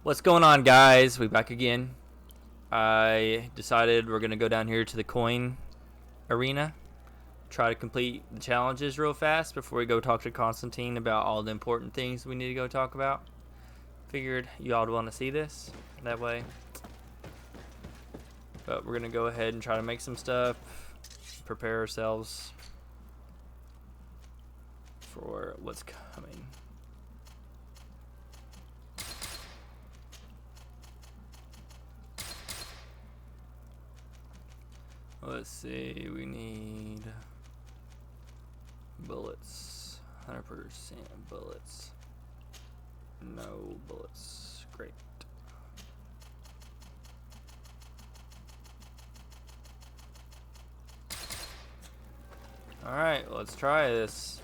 What's going on, guys? We back again. I decided we're gonna go down here to the coin arena, try to complete the challenges real fast before we go talk to Constantine about all the important things we need to go talk about. Figured y'all would want to see this that way. But we're gonna go ahead and try to make some stuff, prepare ourselves for what's coming. Let's see, we need bullets, 100% bullets, no bullets, great. Alright, let's try this.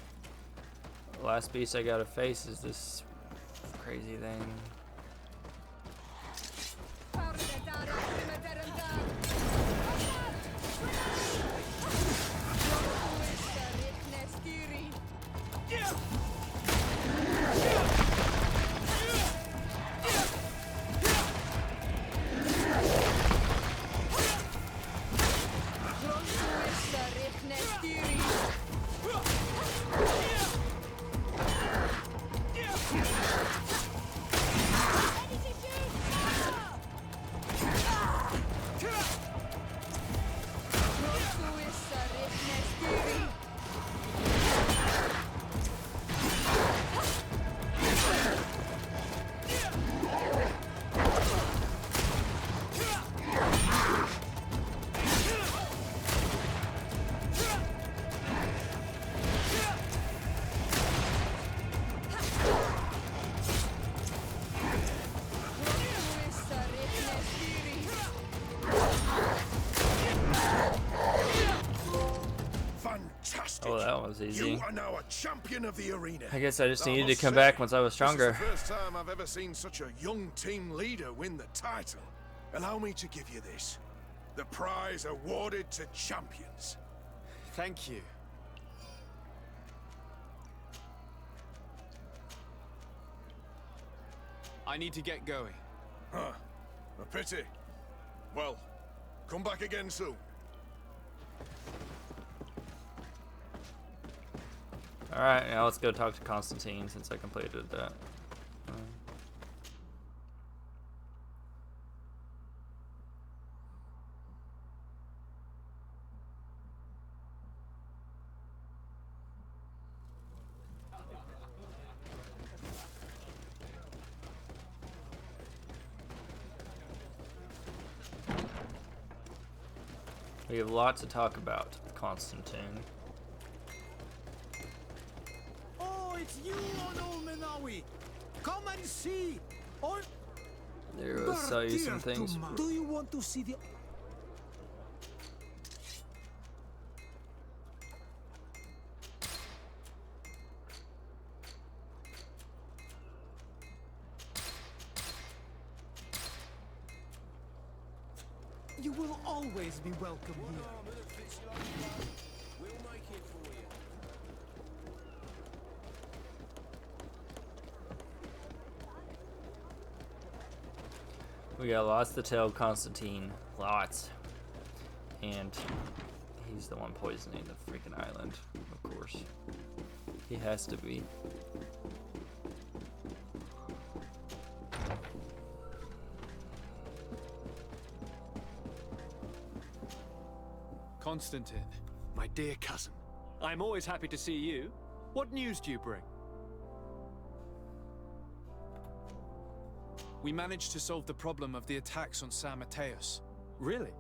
The last beast I gotta face is this crazy thing. Oh, that was easy. You are now a champion of the arena. I guess I just needed to come back once I was stronger. This is the first time I've ever seen such a young team leader win the title. Allow me to give you this. The prize awarded to champions. Thank you. I need to get going. Huh. A pity. Well, come back again soon. Alright, now let's go talk to Constantine since I completed that. We have lots to talk about with Constantine. It's you, Onomenawi. Come and see. There will sell you some things. Do you want to see the... You will always be welcome here. We'll make it for you. We got lots to tell Constantine. Lots. And he's the one poisoning the freaking island, of course. He has to be. Constantine, my dear cousin. I'm always happy to see you. What news do you bring? We managed to solve the problem of the attacks on San Mateus. Really?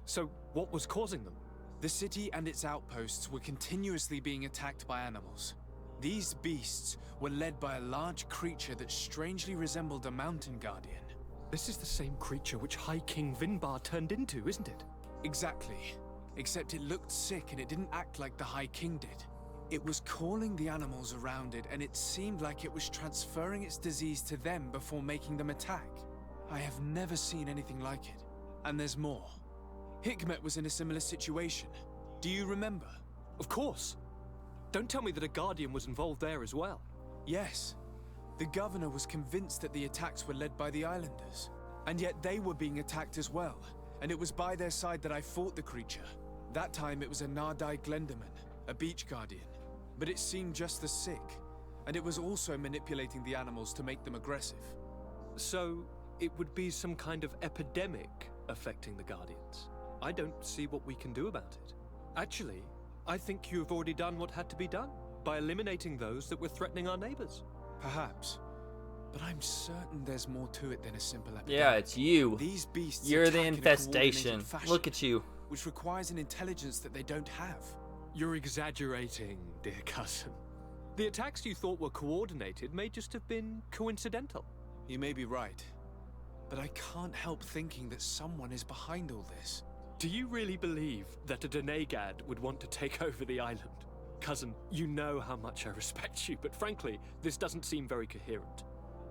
So, what was causing them? The city and its outposts were continuously being attacked by animals. These beasts were led by a large creature that strangely resembled a mountain guardian. This is the same creature which High King Vinbar turned into, isn't it? Exactly. Except it looked sick and it didn't act like the High King did. It was calling the animals around it, and it seemed like it was transferring its disease to them before making them attack. I have never seen anything like it. And there's more. Hikmet was in a similar situation. Do you remember? Of course. Don't tell me that a Guardian was involved there as well. Yes. The governor was convinced that the attacks were led by the islanders. And yet they were being attacked as well. And it was by their side that I fought the creature. That time it was a Nardai Glenderman, a beach guardian. But it seemed just as sick. And it was also manipulating the animals to make them aggressive. So, it would be some kind of epidemic affecting the Guardians. I don't see what we can do about it. Actually, I think you have already done what had to be done by eliminating those that were threatening our neighbors. Perhaps. But I'm certain there's more to it than a simple epidemic. Yeah, it's you. These beasts You're attack the in a infestation. coordinated fashion, Look at you. which requires an intelligence that they don't have. You're exaggerating, dear cousin. The attacks you thought were coordinated may just have been coincidental. You may be right. But I can't help thinking that someone is behind all this. Do you really believe that a Denegad would want to take over the island? Cousin, you know how much I respect you, but frankly, this doesn't seem very coherent.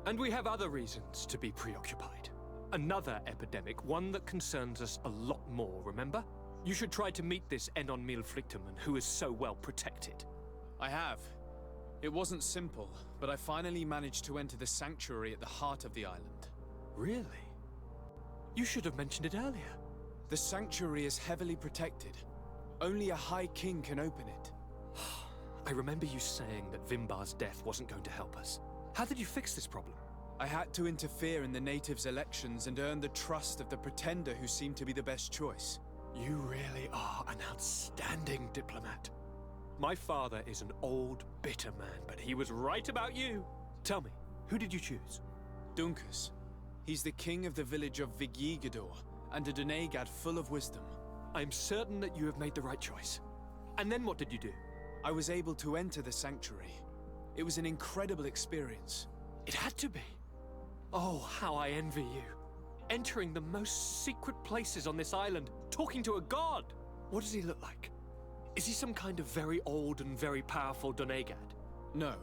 And we have other reasons to be preoccupied. Another epidemic, one that concerns us a lot more, remember? You should try to meet this Enon Milflicterman, who is so well protected. I have. It wasn't simple, but I finally managed to enter the sanctuary at the heart of the island. Really? You should have mentioned it earlier. The sanctuary is heavily protected. Only a High King can open it. I remember you saying that Vimbar's death wasn't going to help us. How did you fix this problem? I had to interfere in the natives' elections and earn the trust of the pretender who seemed to be the best choice. You really are an outstanding diplomat. My father is an old, bitter man, but he was right about you. Tell me, who did you choose? Dunkus. He's the king of the village of Vigyigador, and a Denegad full of wisdom. I'm certain that you have made the right choice. And then what did you do? I was able to enter the sanctuary. It was an incredible experience. It had to be. Oh, how I envy you. Entering the most secret places on this island, talking to a god. What does he look like? Is he some kind of very old and very powerful Donegad? No.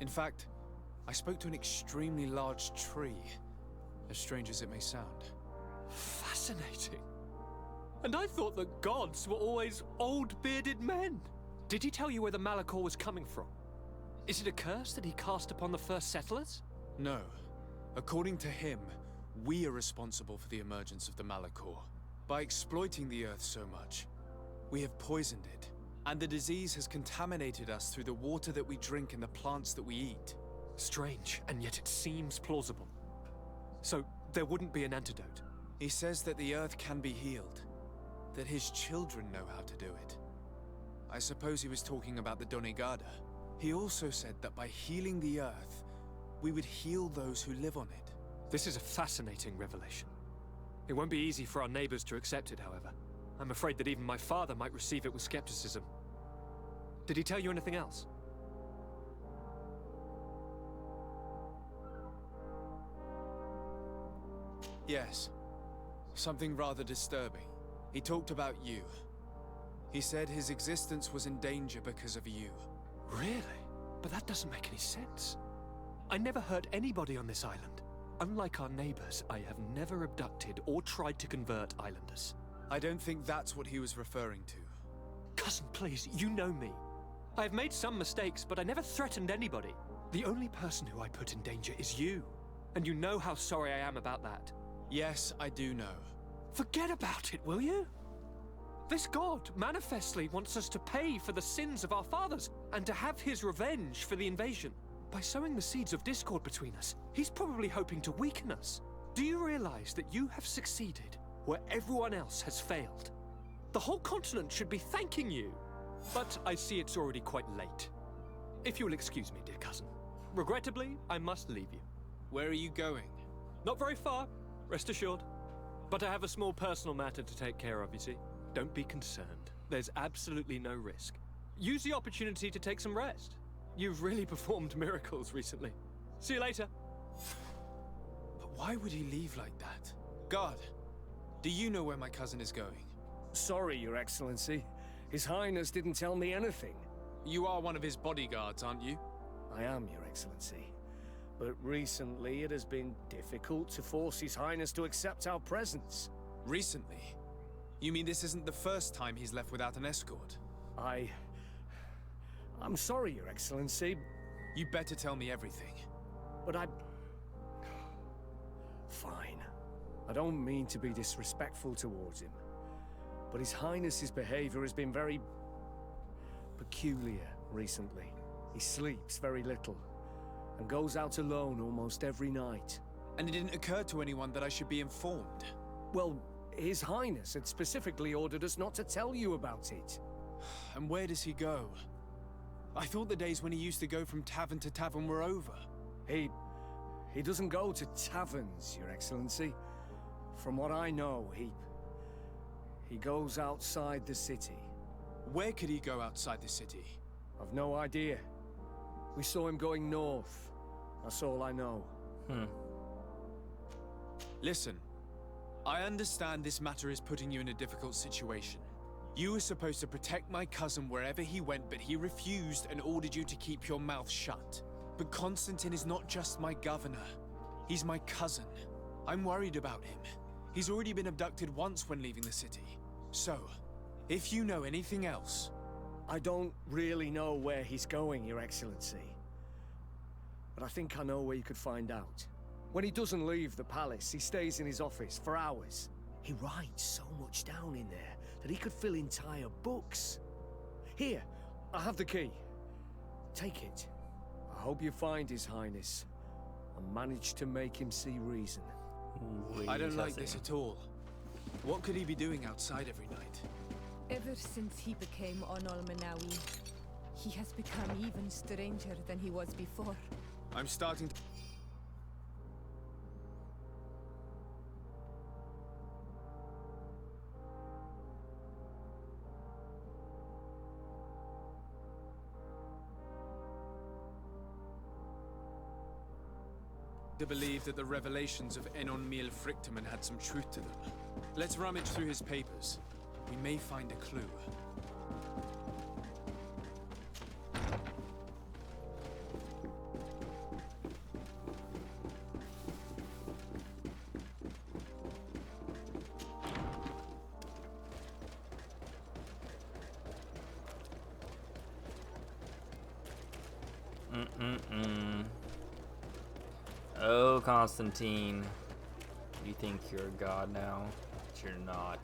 In fact, I spoke to an extremely large tree, as strange as it may sound. Fascinating. And I thought that gods were always old bearded men. Did he tell you where the Malichor was coming from? Is it a curse that he cast upon the first settlers? No. According to him, we are responsible for the emergence of the Malichor. By exploiting the Earth so much, we have poisoned it, and the disease has contaminated us through the water that we drink and the plants that we eat. Strange, and yet it seems plausible. So, there wouldn't be an antidote? He says that the Earth can be healed, that his children know how to do it. I suppose he was talking about the Donegada. He also said that by healing the Earth, we would heal those who live on it. This is a fascinating revelation. It won't be easy for our neighbors to accept it, however. I'm afraid that even my father might receive it with skepticism. Did he tell you anything else? Yes. Something rather disturbing. He talked about you. He said his existence was in danger because of you. Really? But that doesn't make any sense. I never hurt anybody on this island. Unlike our neighbors, I have never abducted or tried to convert islanders. I don't think that's what he was referring to. Cousin, please, you know me. I have made some mistakes, but I never threatened anybody. The only person who I put in danger is you. And you know how sorry I am about that. Yes, I do know. Forget about it, will you? This god manifestly wants us to pay for the sins of our fathers and to have his revenge for the invasion. By sowing the seeds of discord between us, he's probably hoping to weaken us. Do you realize that you have succeeded where everyone else has failed? The whole continent should be thanking you. But I see it's already quite late. If you'll excuse me, dear cousin. Regrettably, I must leave you. Where are you going? Not very far, rest assured. But I have a small personal matter to take care of, you see. Don't be concerned. There's absolutely no risk. Use the opportunity to take some rest. You've really performed miracles recently. See you later. But why would he leave like that? God, do you know where my cousin is going? Sorry, Your Excellency. His Highness didn't tell me anything. You are one of his bodyguards, aren't you? I am, Your Excellency. But recently it has been difficult to force His Highness to accept our presence. Recently? You mean this isn't the first time he's left without an escort? I'm sorry, Your Excellency. You better tell me everything. But I... Fine. I don't mean to be disrespectful towards him, but His Highness's behavior has been very... peculiar recently. He sleeps very little, and goes out alone almost every night. And it didn't occur to anyone that I should be informed. Well, His Highness had specifically ordered us not to tell you about it. And where does he go? I thought the days when he used to go from tavern to tavern were over. He doesn't go to taverns, Your Excellency. From what I know, he goes outside the city. Where could he go outside the city? I've no idea. We saw him going north. That's all I know. Listen, I understand this matter is putting you in a difficult situation. You were supposed to protect my cousin wherever he went, but he refused and ordered you to keep your mouth shut. But Constantine is not just my governor. He's my cousin. I'm worried about him. He's already been abducted once when leaving the city. So, if you know anything else... I don't really know where he's going, Your Excellency. But I think I know where you could find out. When he doesn't leave the palace, he stays in his office for hours. He writes so much down in there that he could fill entire books. Here, I have the key. Take it. I hope you find His Highness and manage to make him see reason. I don't like this at all. What could he be doing outside every night? Ever since he became Onol Manawi, he has become even stranger than he was before. I'm starting to... believe that the revelations of Enon Miel Frictamen had some truth to them. Let's rummage through his papers. We may find a clue. Oh, Constantine. You think you're a god now, but you're not.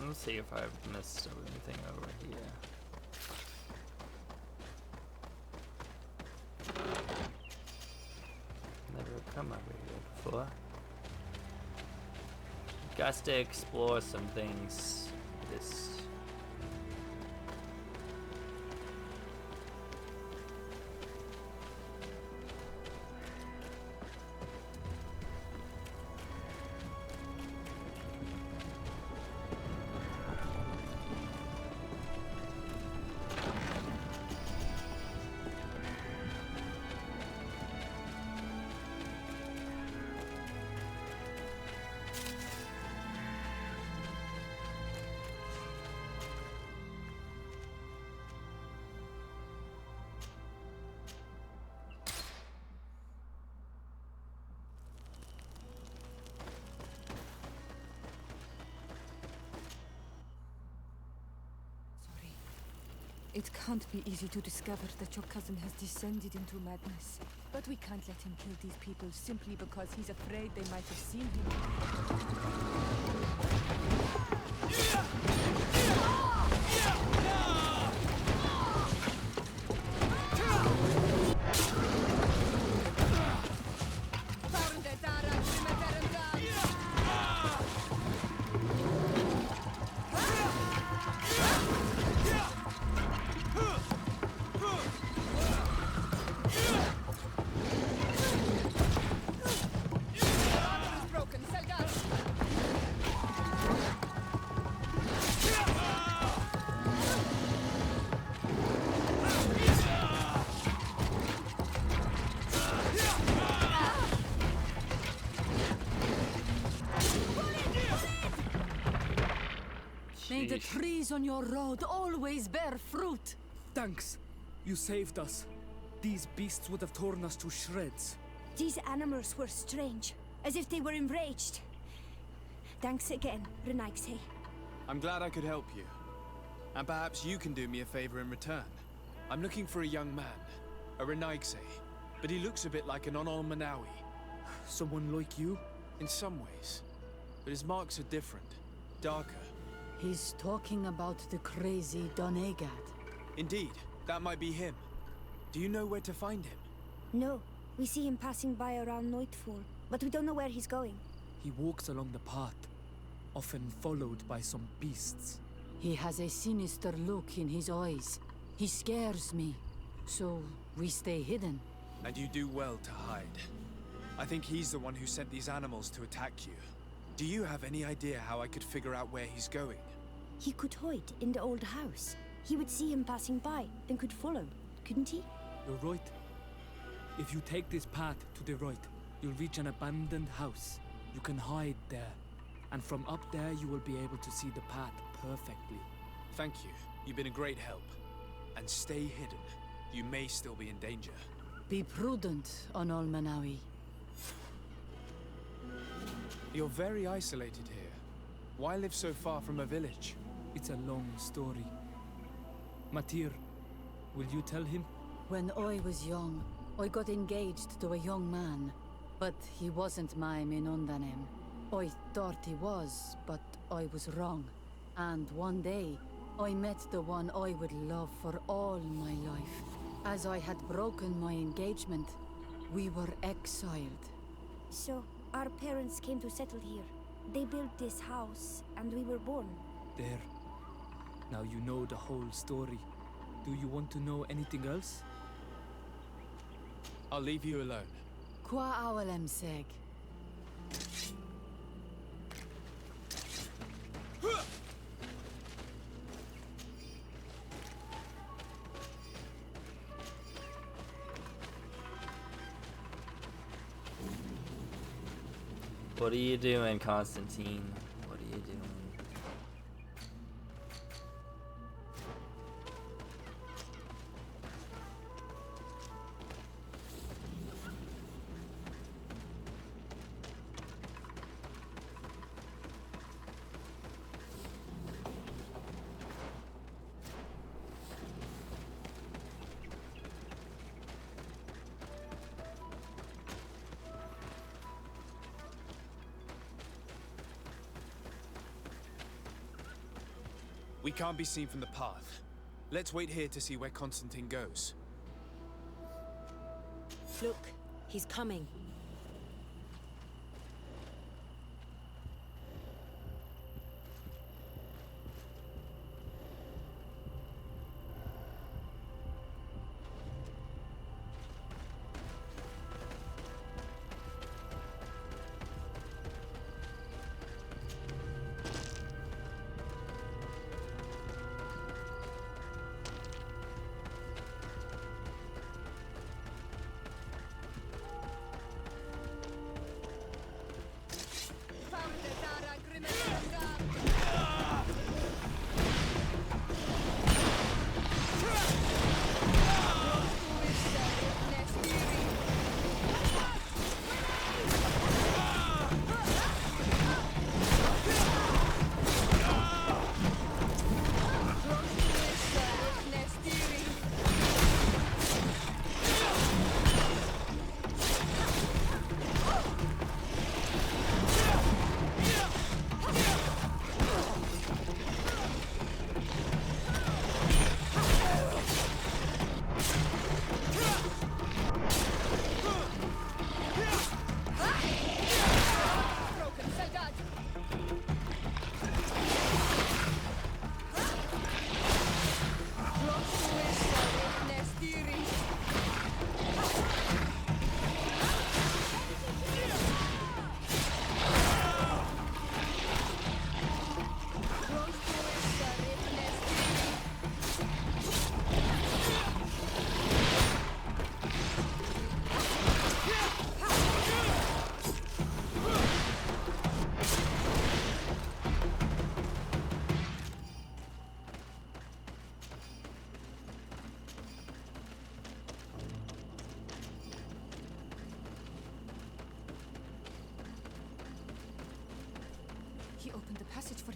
Let's see if I've missed anything over here. Never come over here before. Got to explore some things. This. It can't be easy to discover that your cousin has descended into madness. But we can't let him kill these people simply because he's afraid they might have seen him. May the Sheesh. trees on your road always bear fruit. Thanks. You saved us. These beasts would have torn us to shreds. These animals were strange, as if they were enraged. Thanks again, Renaigse. I'm glad I could help you. And perhaps you can do me a favor in return. I'm looking for a young man, a Renaigse, but he looks a bit like an Onol Manawi. Someone like you? In some ways. But his marks are different, darker. He's talking about the crazy Donegad. Indeed, that might be him. Do you know where to find him? No, we see him passing by around nightfall, but we don't know where he's going. He walks along the path, often followed by some beasts. He has a sinister look in his eyes. He scares me, so we stay hidden. And you do well to hide. I think he's the one who sent these animals to attack you. Do you have any idea how I could figure out where he's going? He could hide in the old house. He would see him passing by, then could follow, couldn't he? You're right. If you take this path to the right, you'll reach an abandoned house. You can hide there. And from up there, you will be able to see the path perfectly. Thank you. You've been a great help. And stay hidden. You may still be in danger. Be prudent, Onol Manawi. You're very isolated here. Why live so far from a village? It's a long story. Teer, will you tell him? When I was young, I got engaged to a young man. But he wasn't my Minundanem. I thought he was, but I was wrong. And one day, I met the one I would love for all my life. As I had broken my engagement, we were exiled. So, our parents came to settle here. They built this house, and we were born. There. Now you know the whole story. Do you want to know anything else? I'll leave you alone. Qua awalem seg. What are you doing, Constantine? What are you doing? We can't be seen from the path. Let's wait here to see where Constantine goes. Look, he's coming.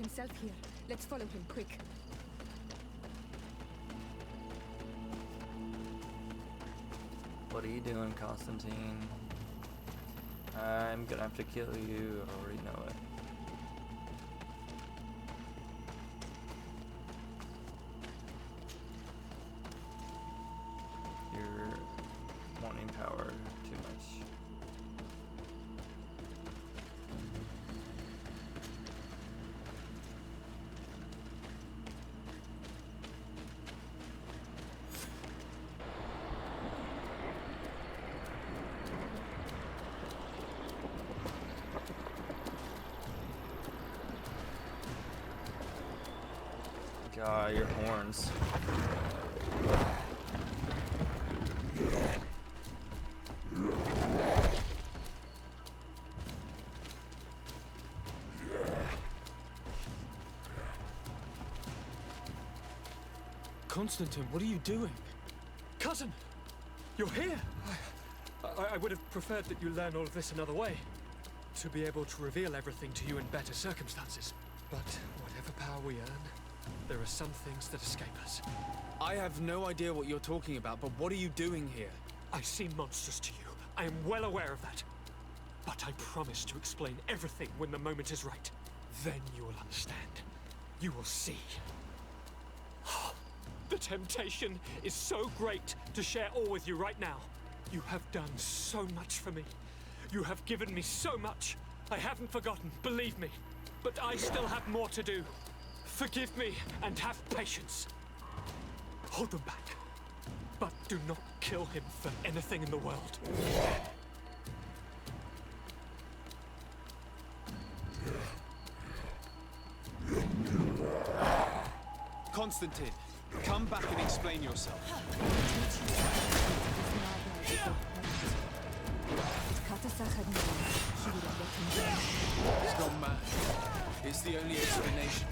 himself here. Let's follow him, quick. What are you doing, Constantine? I'm gonna have to kill you. I already know it. You're wanting power too much. God, your horns. Constantine, what are you doing? Cousin! You're here! I would have preferred that you learn all of this another way. To be able to reveal everything to you in better circumstances. But whatever power we earn, there are some things that escape us. I have no idea what you're talking about, but what are you doing here? I seem monstrous to you. I am well aware of that. But I promise to explain everything when the moment is right. Then you will understand. You will see. The temptation is so great to share all with you right now. You have done so much for me. You have given me so much. I haven't forgotten, believe me. But I still have more to do. Forgive me and have patience. Hold them back. But do not kill him for anything in the world. Constantine, come back and explain yourself. He's gone mad. It's the only explanation.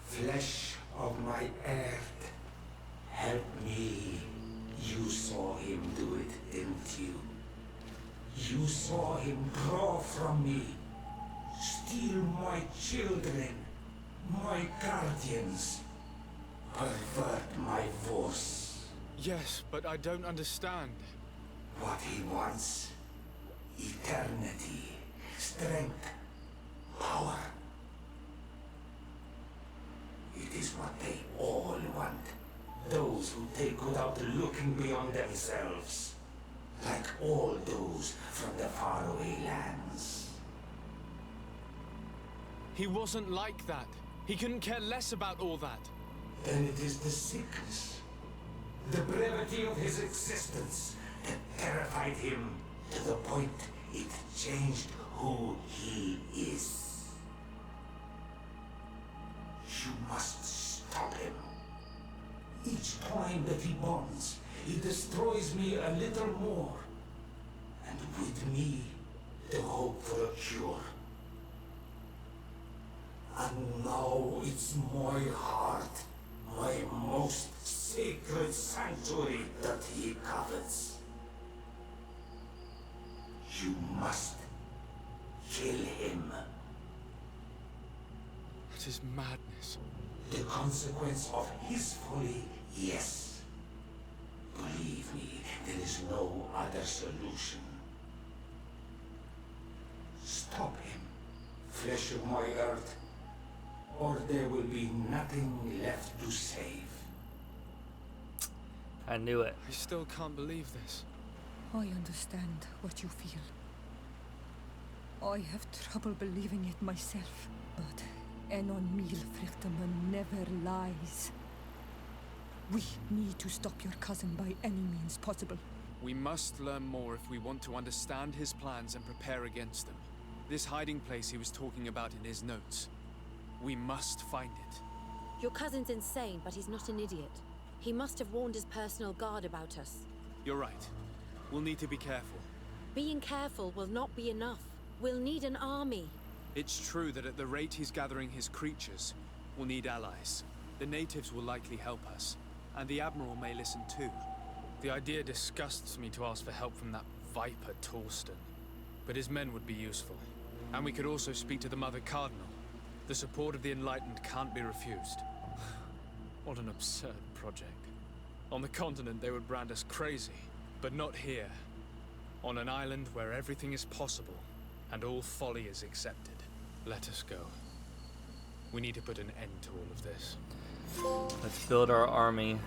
Flesh of my earth, help me. You saw him do it, didn't you? You saw him draw from me, steal my children, My guardians pervert my force. Yes, but I don't understand. What he wants: eternity, strength, power. It is what they all want. Those who take without looking beyond themselves. Like all those from the faraway lands. He wasn't like that. He couldn't care less about all that. Then it is the sickness, the brevity of his existence that terrified him to the point it changed who he is. You must stop him. Each time that he bonds, he destroys me a little more. And with me, the hope for a cure. And now it's my heart, my most sacred sanctuary that he covets. You must kill him. That is madness. The consequence of his folly, yes. Believe me, there is no other solution. Stop him, flesh of my earth, or there will be nothing left to save. I knew it. I still can't believe this. I understand what you feel. I have trouble believing it myself, but Enon Milfrichtaman never lies. We need to stop your cousin by any means possible. We must learn more if we want to understand his plans and prepare against them. This hiding place he was talking about in his notes. We must find it. Your cousin's insane, but he's not an idiot. He must have warned his personal guard about us. You're right. We'll need to be careful. Being careful will not be enough. We'll need an army. It's true that at the rate he's gathering his creatures, we'll need allies. The natives will likely help us, and the Admiral may listen too. The idea disgusts me to ask for help from that viper Torsten, but his men would be useful. And we could also speak to the Mother Cardinal. The support of the Enlightened can't be refused. What an absurd project. On the continent they would brand us crazy, but not here. On an island where everything is possible, and all folly is accepted. Let us go. We need to put an end to all of this. Let's build our army.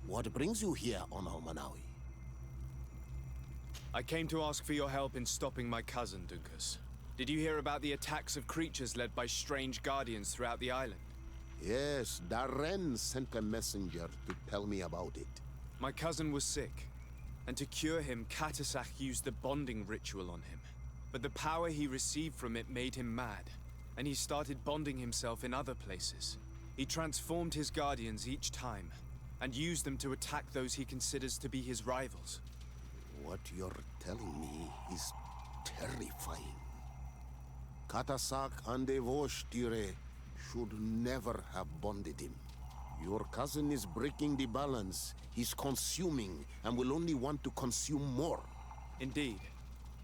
What brings you here on Almanawi? I came to ask for your help in stopping my cousin, Dunkus. Did you hear about the attacks of creatures led by strange guardians throughout the island? Yes, Darren sent a messenger to tell me about it. My cousin was sick, and to cure him, Katasak used the bonding ritual on him. But the power he received from it made him mad, and he started bonding himself in other places. He transformed his guardians each time, and used them to attack those he considers to be his rivals. What you're telling me is terrifying. Katasak and Devoshtire should never have bonded him. Your cousin is breaking the balance. He's consuming and will only want to consume more. Indeed.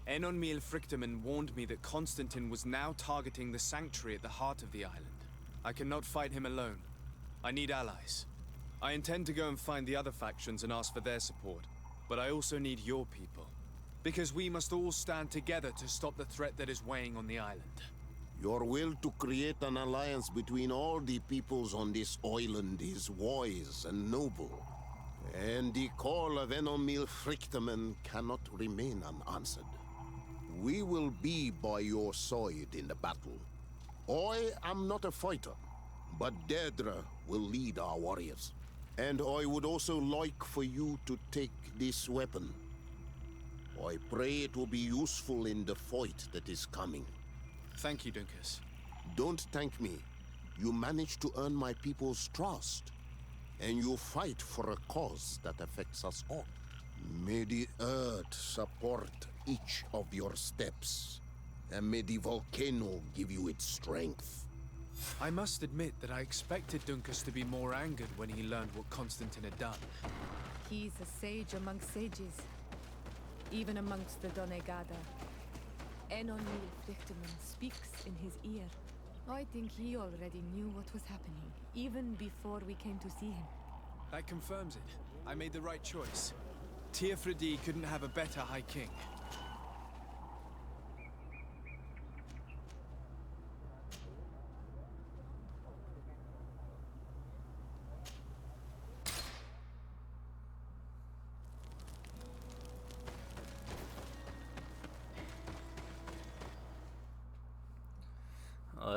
Enon Miel Frichtemann warned me that Constantine was now targeting the sanctuary at the heart of the island. I cannot fight him alone. I need allies. I intend to go and find the other factions and ask for their support. But I also need your people. Because we must all stand together to stop the threat that is weighing on the island. Your will to create an alliance between all the peoples on this island is wise and noble. And the call of Enon Miel Frichtemann cannot remain unanswered. We will be by your side in the battle. I am not a fighter, but Deirdre will lead our warriors. And I would also like for you to take this weapon. I pray it will be useful in the fight that is coming. Thank you, Dunkus. Don't thank me. You managed to earn my people's trust. And you fight for a cause that affects us all. May the earth support each of your steps. And may the volcano give you its strength. I must admit that I expected Dunkus to be more angered when he learned what Constantine had done. He's a sage amongst sages, even amongst the Donegada. Enon Miel Frichtemann speaks in his ear. I think he already knew what was happening, even before we came to see him. That confirms it. I made the right choice. Teer Fradee couldn't have a better High King.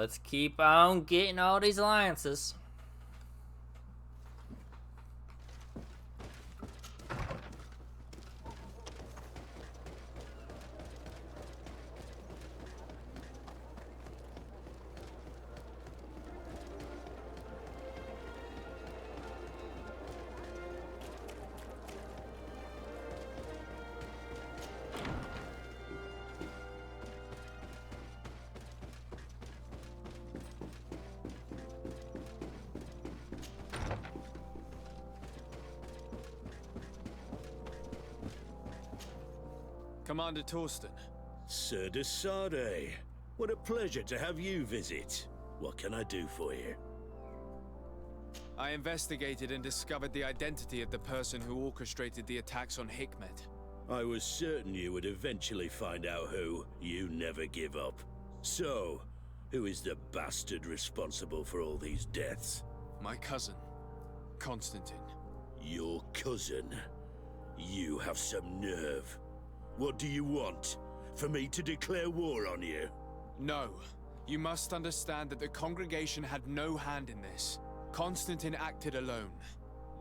Let's keep on getting all these alliances. Commander Torsten. Sir de Sade, what a pleasure to have you visit. What can I do for you? I investigated and discovered the identity of the person who orchestrated the attacks on Hikmet. I was certain you would eventually find out who. You never give up. So, who is the bastard responsible for all these deaths? My cousin, Constantine. Your cousin? You have some nerve. What do you want? For me to declare war on you? No. You must understand that the congregation had no hand in this. Constantine acted alone.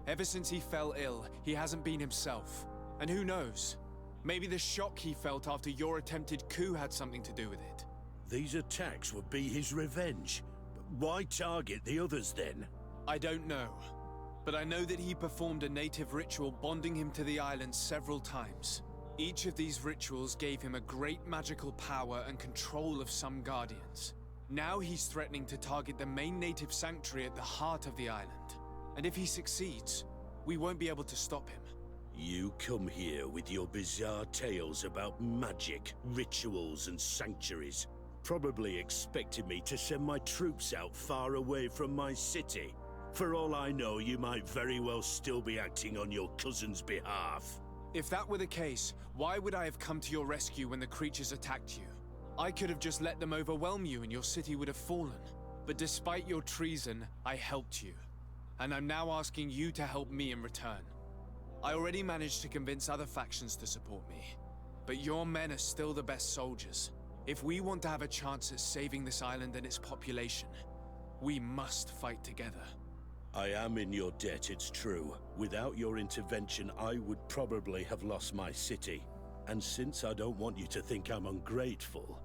Ever since he fell ill, he hasn't been himself. And who knows? Maybe the shock he felt after your attempted coup had something to do with it. These attacks would be his revenge. But why target the others then? I don't know. But I know that he performed a native ritual bonding him to the island several times. Each of these rituals gave him a great magical power and control of some guardians. Now he's threatening to target the main native sanctuary at the heart of the island. And if he succeeds, we won't be able to stop him. You come here with your bizarre tales about magic, rituals, and sanctuaries. Probably expecting me to send my troops out far away from my city. For all I know, you might very well still be acting on your cousin's behalf. If that were the case, why would I have come to your rescue when the creatures attacked you? I could have just let them overwhelm you and your city would have fallen. But despite your treason, I helped you. And I'm now asking you to help me in return. I already managed to convince other factions to support me. But your men are still the best soldiers. If we want to have a chance at saving this island and its population, we must fight together. I am in your debt, it's true. Without your intervention, I would probably have lost my city. And since I don't want you to think I'm ungrateful,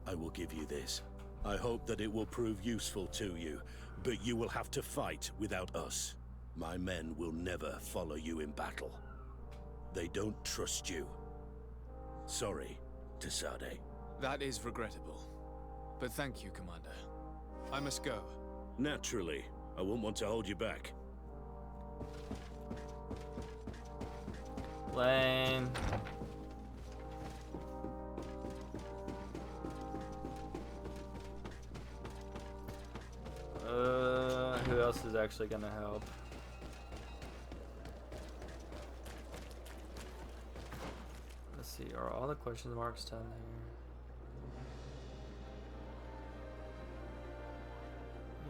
I will give you this. I hope that it will prove useful to you, but you will have to fight without us. My men will never follow you in battle. They don't trust you. Sorry, Tesade. That is regrettable. But thank you, Commander. I must go. Naturally. I won't want to hold you back. Lame. Who else is actually gonna help? Let's see, are all the question marks down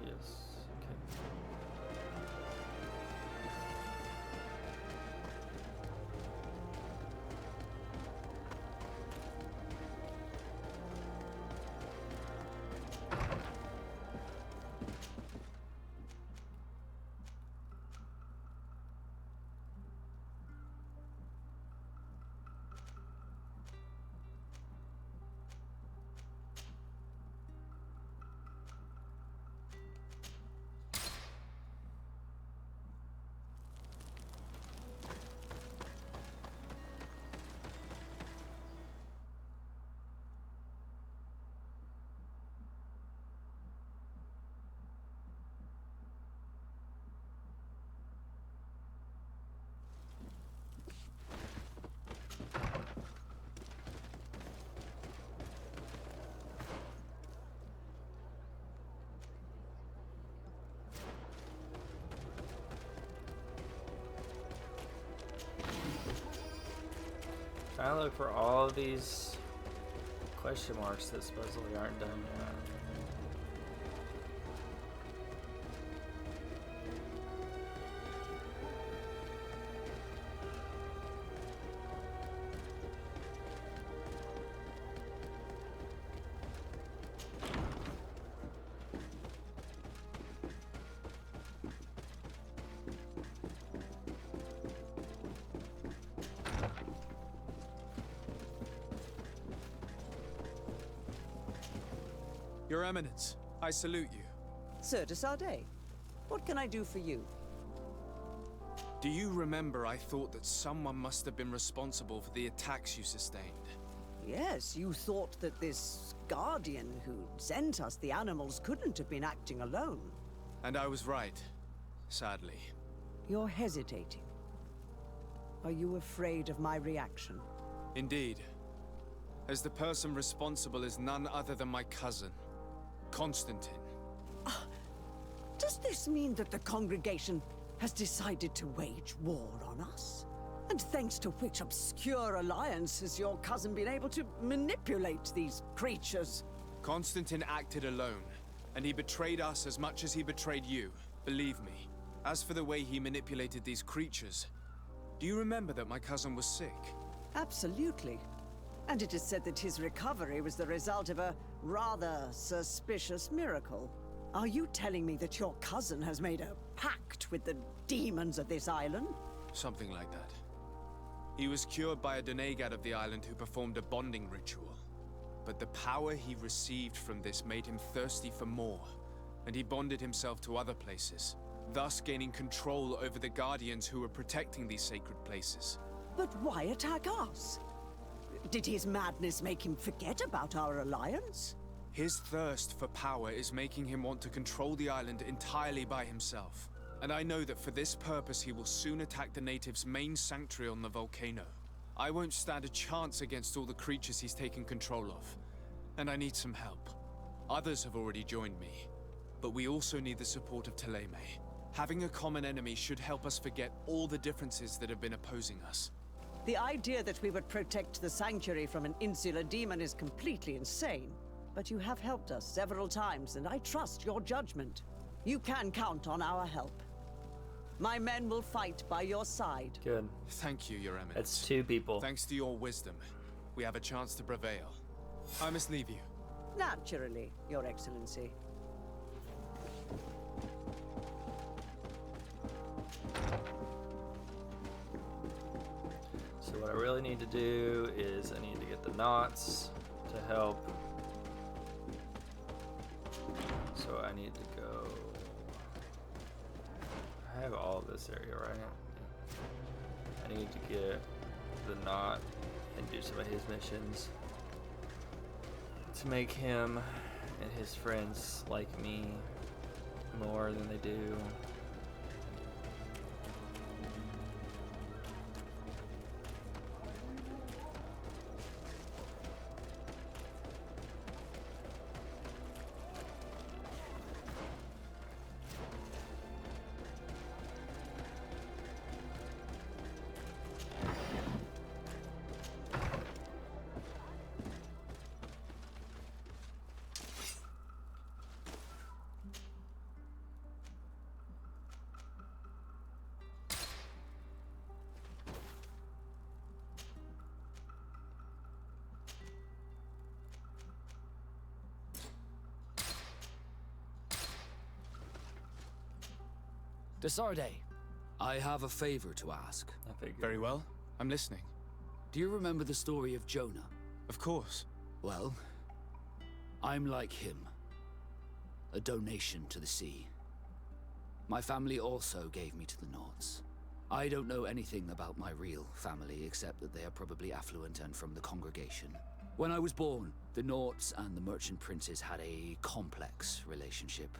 here? Yes, okay. Trying to look for all of these question marks that supposedly aren't done yet. Your Eminence, I salute you. Sir de Sardet, what can I do for you? Do you remember I thought that someone must have been responsible for the attacks you sustained? Yes, you thought that this guardian who sent us the animals couldn't have been acting alone. And I was right, sadly. You're hesitating. Are you afraid of my reaction? Indeed. As the person responsible is none other than my cousin, Constantine. Does this mean that the congregation has decided to wage war on us? And thanks to which obscure alliance has your cousin been able to manipulate these creatures? Constantine acted alone, and he betrayed us as much as he betrayed you, believe me. As for the way he manipulated these creatures, do you remember that my cousin was sick? Absolutely. And it is said that his recovery was the result of a rather suspicious miracle. Are you telling me that your cousin has made a pact with the demons of this island? Something like that. He was cured by a Donegad of the island who performed a bonding ritual. But the power he received from this made him thirsty for more, and he bonded himself to other places, thus gaining control over the guardians who were protecting these sacred places. But why attack us? Did his madness make him forget about our alliance? His thirst for power is making him want to control the island entirely by himself. And I know that for this purpose he will soon attack the natives' main sanctuary on the volcano. I won't stand a chance against all the creatures he's taken control of. And I need some help. Others have already joined me. But we also need the support of Thélème. Having a common enemy should help us forget all the differences that have been opposing us. The idea that we would protect the sanctuary from an insular demon is completely insane. But you have helped us several times, and I trust your judgment. You can count on our help. My men will fight by your side. Good. Thank you, Your Eminence. That's 2 people. Thanks to your wisdom, we have a chance to prevail. I must leave you. Naturally, Your Excellency. So what I really need to do is I need to get the knots to help. So I need to go. I have all of this area, right? I need to get the knot and do some of his missions to make him and his friends like me more than they do. Desarde, I have a favor to ask. Very well. I'm listening. Do you remember the story of Jonah? Of course. Well, I'm like him. A donation to the sea. My family also gave me to the Nords. I don't know anything about my real family, except that they are probably affluent and from the congregation. When I was born, the Nords and the merchant princes had a complex relationship.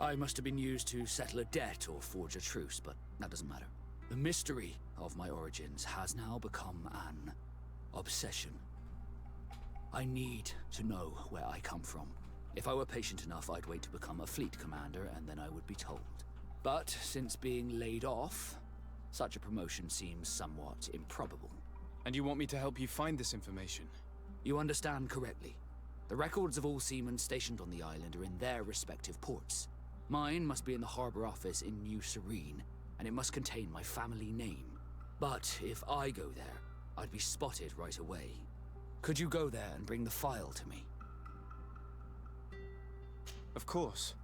I must have been used to settle a debt or forge a truce, but that doesn't matter. The mystery of my origins has now become an obsession. I need to know where I come from. If I were patient enough, I'd wait to become a fleet commander, and then I would be told. But since being laid off, such a promotion seems somewhat improbable. And you want me to help you find this information? You understand correctly. The records of all seamen stationed on the island are in their respective ports. Mine must be in the harbor office in New Serene, and it must contain my family name. But if I go there, I'd be spotted right away. Could you go there and bring the file to me? Of course.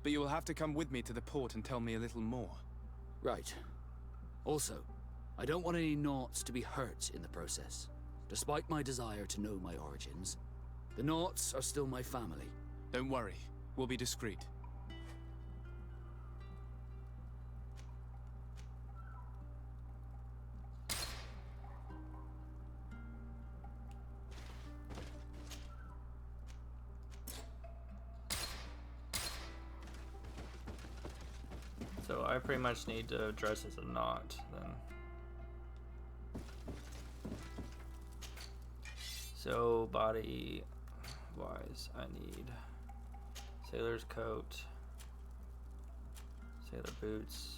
But you will have to come with me to the port and tell me a little more. Right. Also, I don't want any Nauts to be hurt in the process. Despite my desire to know my origins, the Nauts are still my family. Don't worry. We'll be discreet. So I pretty much need to dress as a knot then. So body wise, I need sailor's coat, sailor boots.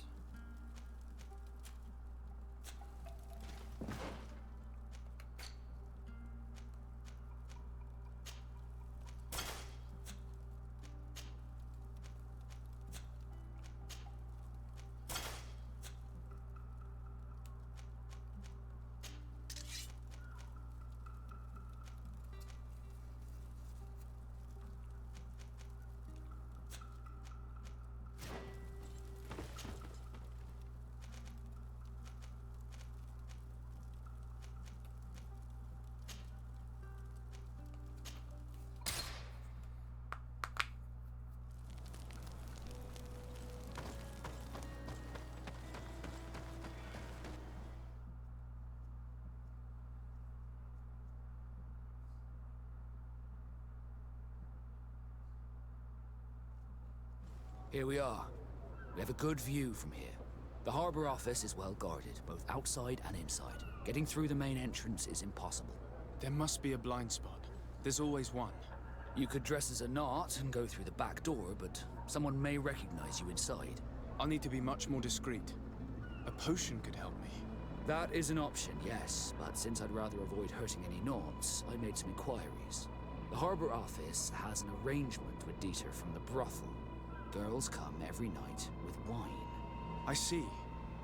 Here we are. We have a good view from here. The harbor office is well guarded, both outside and inside. Getting through the main entrance is impossible. There must be a blind spot. There's always one. You could dress as a Naut and go through the back door, but someone may recognize you inside. I'll need to be much more discreet. A potion could help me. That is an option, yes, but since I'd rather avoid hurting any Nauts, I made some inquiries. The harbor office has an arrangement with Dieter from the brothel. Girls come every night with wine. I see.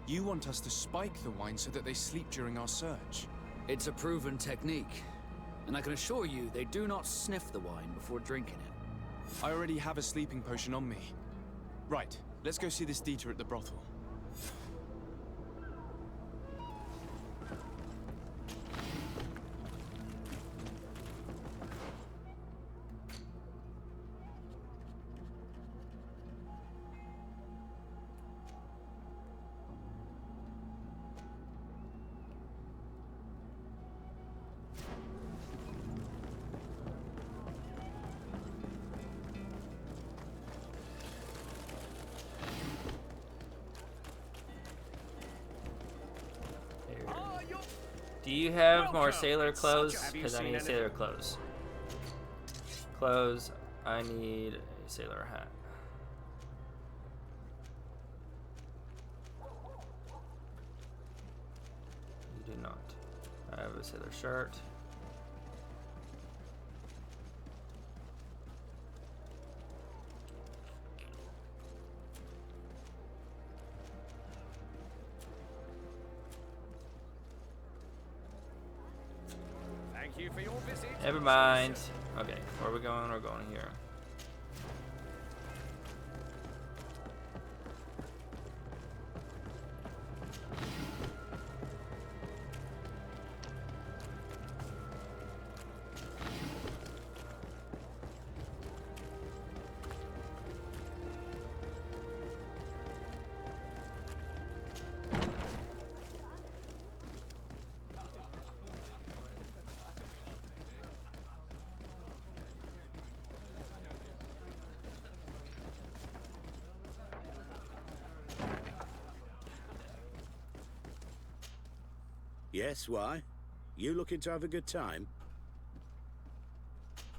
You want us to spike the wine so that they sleep during our search. It's a proven technique, and I can assure you they do not sniff the wine before drinking it. I already have a sleeping potion on me. Right, let's go see this Dieter at the brothel. Do you have more sailor clothes? Because I need sailor clothes. Clothes. I need a sailor hat. You do not. I have a sailor shirt. Thank you for your visit. Never mind. Okay, where are we going? We're going here. – Yes, why? You looking to have a good time?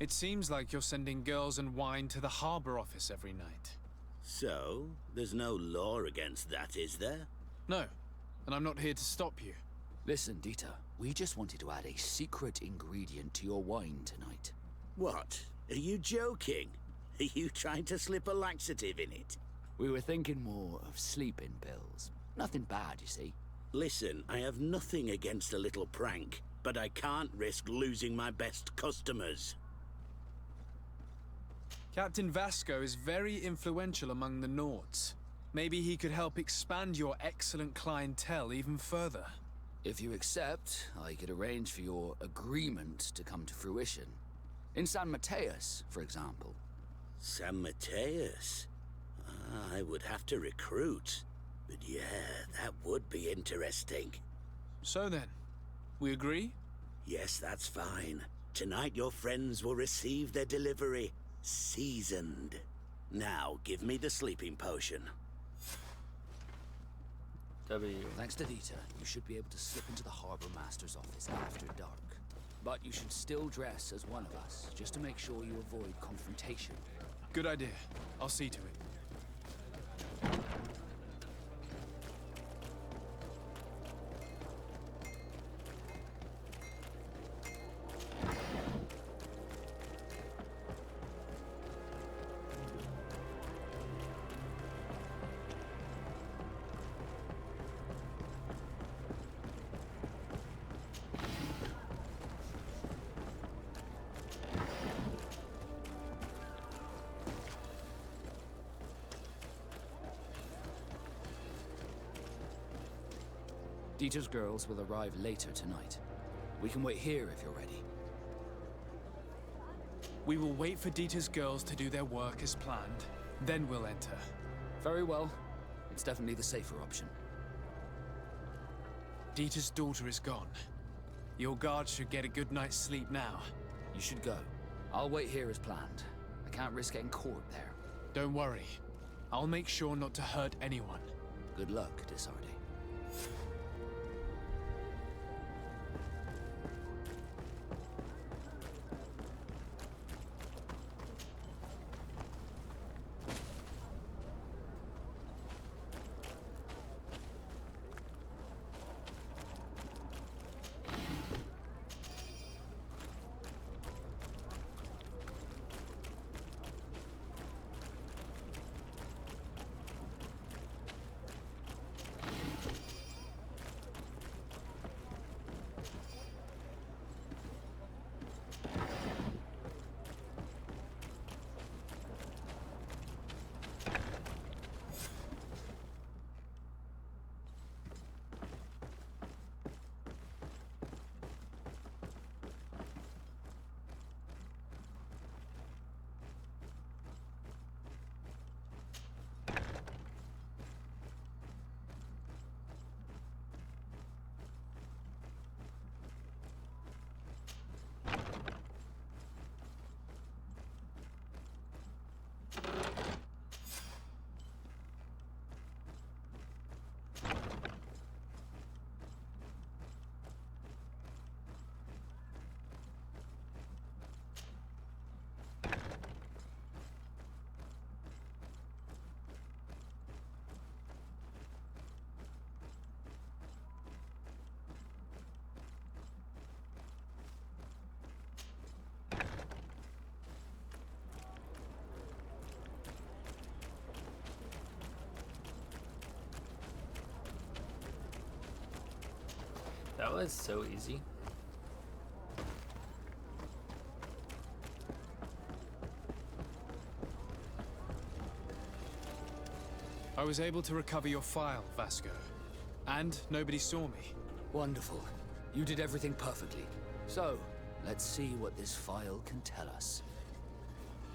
It seems like you're sending girls and wine to the harbor office every night. So, there's no law against that, is there? No, and I'm not here to stop you. Listen, Dieter, we just wanted to add a secret ingredient to your wine tonight. What? Are you joking? Are you trying to slip a laxative in it? We were thinking more of sleeping pills. Nothing bad, you see. Listen, I have nothing against a little prank, but I can't risk losing my best customers. Captain Vasco is very influential among the Nords. Maybe he could help expand your excellent clientele even further. If you accept, I could arrange for your agreement to come to fruition. In San Mateus, for example. San Mateus? I would have to recruit. But yeah, that would be interesting. So then, we agree? Yes, that's fine. Tonight your friends will receive their delivery. Seasoned. Now, give me the sleeping potion. W. Thanks to Dieter, you should be able to slip into the Harbor Master's office after dark. But you should still dress as one of us, just to make sure you avoid confrontation. Good idea. I'll see to it. Dieter's girls will arrive later tonight. We can wait here if you're ready. We will wait for Dieter's girls to do their work as planned, then we'll enter. Very well. It's definitely the safer option. Dieter's daughter is gone. Your guards should get a good night's sleep now. You should go. I'll wait here as planned. I can't risk getting caught there. Don't worry. I'll make sure not to hurt anyone. Good luck, Desarde. That was so easy. I was able to recover your file, Vasco. And nobody saw me. Wonderful. You did everything perfectly. So, let's see what this file can tell us.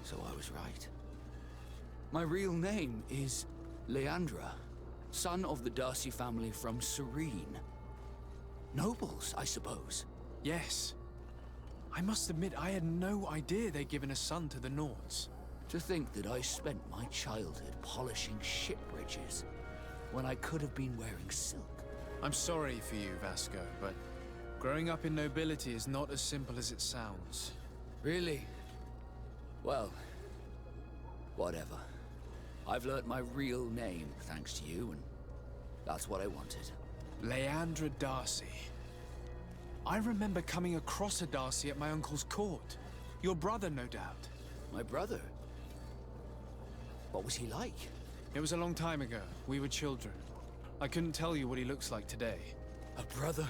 So I was right. My real name is Leandra, son of the Darcy family from Serene. Nobles, I suppose. Yes. I must admit, I had no idea they'd given a son to the Nords. To think that I spent my childhood polishing ship bridges when I could have been wearing silk. I'm sorry for you, Vasco, but Growing up in nobility is not as simple as it sounds. Really? Well, whatever. I've learnt my real name thanks to you, and that's what I wanted. Leandra Darcy. I remember coming across a Darcy at my uncle's court. Your brother, no doubt. My brother? What was he like? It was a long time ago. We were children. I couldn't tell you what he looks like today. A brother?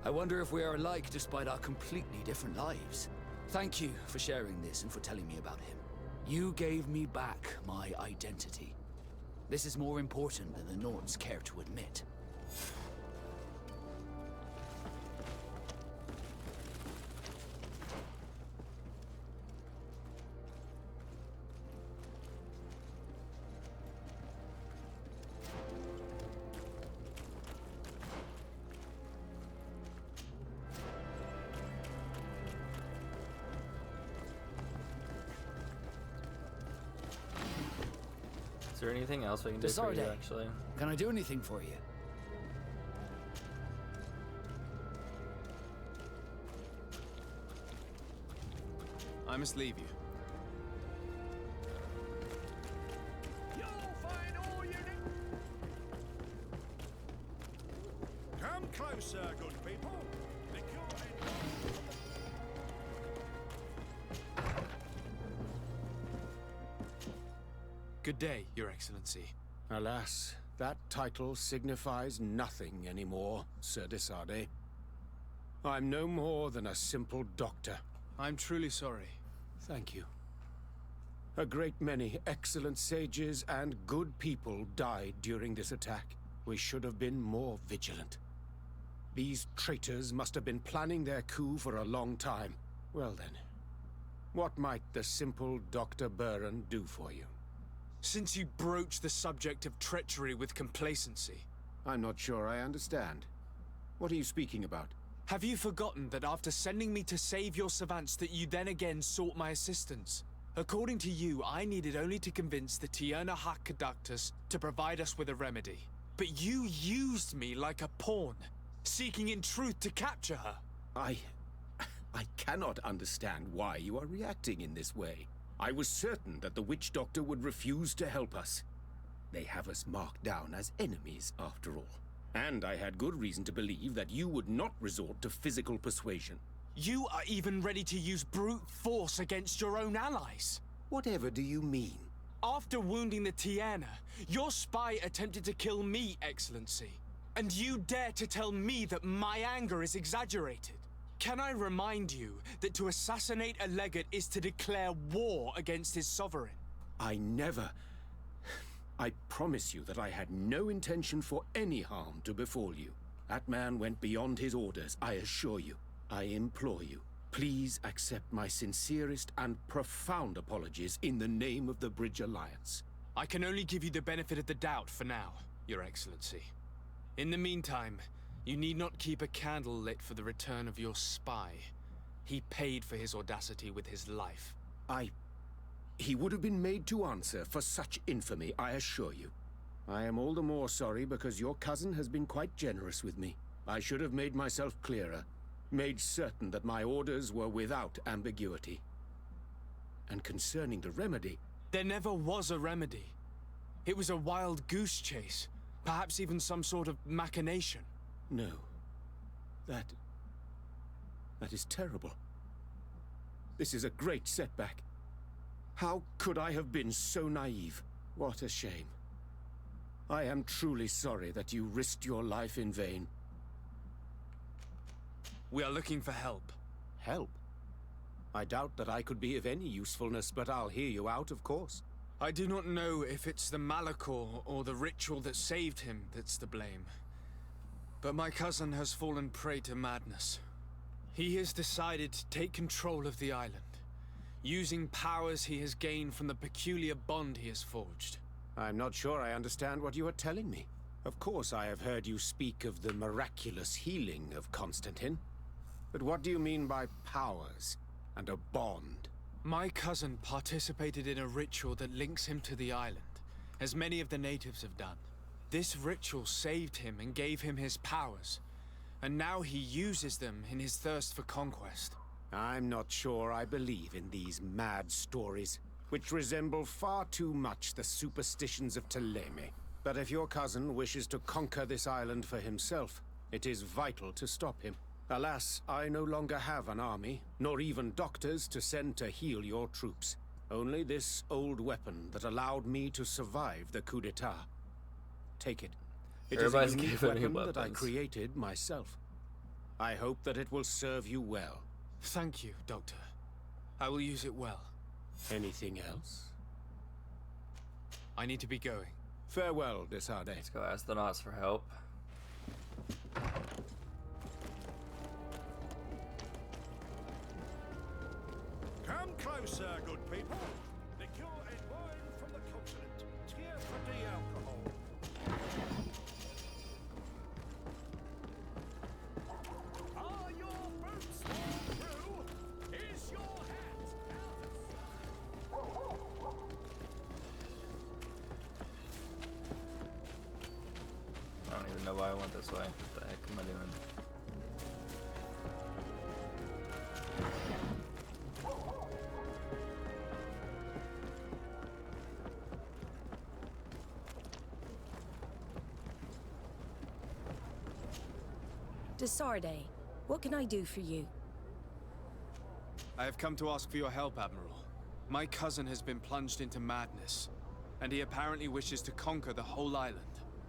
I wonder if we are alike despite our completely different lives. Thank you for sharing this and for telling me about him. You gave me back my identity. This is more important than the Norns care to admit. Is there anything else we can do for you, actually? Can I do anything for you? I must leave you. Come closer, good people. Good day, Your Excellency. Alas, that title signifies nothing anymore, Sir de Sade. I'm no more than a simple doctor. I'm truly sorry. Thank you. A great many excellent sages and good people died during this attack. We should have been more vigilant. These traitors must have been planning their coup for a long time. Well then, what might the simple Dr. Burren do for you? Since you broach the subject of treachery with complacency... I'm not sure I understand. What are you speaking about? Have you forgotten that after sending me to save your savants that you then again sought my assistance? According to you, I needed only to convince the Tierna Conductors to provide us with a remedy. But you used me like a pawn, seeking in truth to capture her. I cannot understand why you are reacting in this way. I was certain that the witch doctor would refuse to help us. They have us marked down as enemies, after all. And I had good reason to believe that you would not resort to physical persuasion. You are even ready to use brute force against your own allies. Whatever do you mean? After wounding the Tierna, your spy attempted to kill me, Excellency. And you dare to tell me that my anger is exaggerated. Can I remind you that to assassinate a legate is to declare war against his sovereign? I promise you that I had no intention for any harm to befall you. That man went beyond his orders, I assure you. I implore you, please accept my sincerest and profound apologies in the name of the Bridge Alliance. I can only give you the benefit of the doubt for now, Your Excellency. In the meantime, you need not keep a candle lit for the return of your spy. He paid for his audacity with his life. He would have been made to answer for such infamy, I assure you. I am all the more sorry because your cousin has been quite generous with me. I should have made myself clearer, made certain that my orders were without ambiguity. And concerning the remedy... There never was a remedy. It was a wild goose chase, perhaps even some sort of machination. No. That is terrible. This is a great setback. How could I have been so naive? What a shame. I am truly sorry that you risked your life in vain. We are looking for help. Help? I doubt that I could be of any usefulness, but I'll hear you out, of course. I do not know if it's the Malichor or the ritual that saved him that's to blame. But my cousin has fallen prey to madness. He has decided to take control of the island, using powers he has gained from the peculiar bond he has forged. I'm not sure I understand what you are telling me. Of course I have heard you speak of the miraculous healing of Constantine. But what do you mean by powers and a bond? My cousin participated in a ritual that links him to the island, as many of the natives have done. This ritual saved him and gave him his powers, And now he uses them in his thirst for conquest. I'm not sure I believe in these mad stories, which resemble far too much the superstitions of Thélème. But if your cousin wishes to conquer this island for himself, it is vital to stop him. Alas, I no longer have an army, nor even doctors to send to heal your troops. Only this old weapon that allowed me to survive the coup d'etat. Take it. It is a unique weapon that I created myself. I hope that it will serve you well. Thank you, Doctor. I will use it well. Anything else? I need to be going. Farewell, de Sade. Let's go ask the Knots for help. Come closer, good people. Liqueur and wine from the continent. Teer Fradee alcohol. Are your boots worn through? Is your hat I don't even know why I went this way. What the heck am I doing? De Sade, what can I do for you? I have come to ask for your help, Admiral. My cousin has been plunged into madness, and he apparently wishes to conquer the whole island.